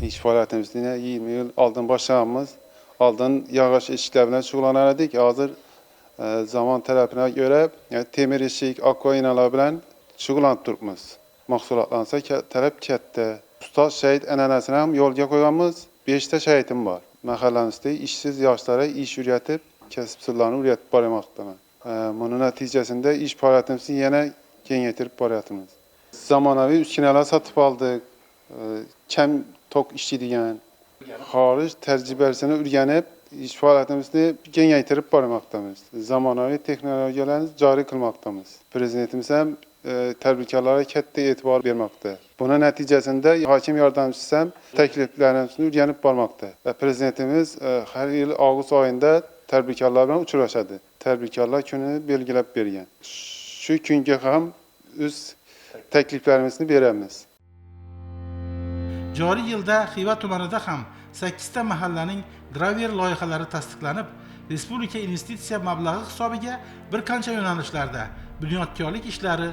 İş fəaliyyətimizdə 20 yıl aldın başlamamız. Aldın yağış işlərlə şüğlənərdik. Hazır zaman tələbinə görə temir işik, aqua inalar bilən şüğlənib durubuz. Mahsulatlansa tələb kətdə. Usta şəhid ənənəsinə həm yolga qoyğanımız 5 şəhidim var. Məhəlləmizdə işsiz yaşlara iş üretib, kəsb sırlarını üretib barmaqdadır. Bunun nəticəsində iş fəaliyyətimizi yenə kengaytırıb barıyatımız. Zamanəvi üskünələr satıb aldıq. Kəm tok işləyən, xaric təcrübəsini öyrənib iş fəaliyyətimizni kengaytırıb barmaqdamız. Zamanəvi texnologiyalarını cari qılmaqdamız. Prezidentimiz həm təbriklərə kəttə etibar verməkdə. Bunun nəticəsində hakim yardımcısı həm təkliflərimizni öyrənib barmaqda. Və prezidentimiz hər il avqust ayında təbriklərlə uçurlaşadı. Təbriklər gününü belgiləb verən. Şu günkə həm öz təkliflərimizni verəmiz. Joriy yilda Xiva tumanida ham 8 ta mahallaning graver loyihalari tasdiqlanib, respublika investitsiya mablag'i hisobiga bir qancha yo'nalishlarda bunyodkorlik ishlari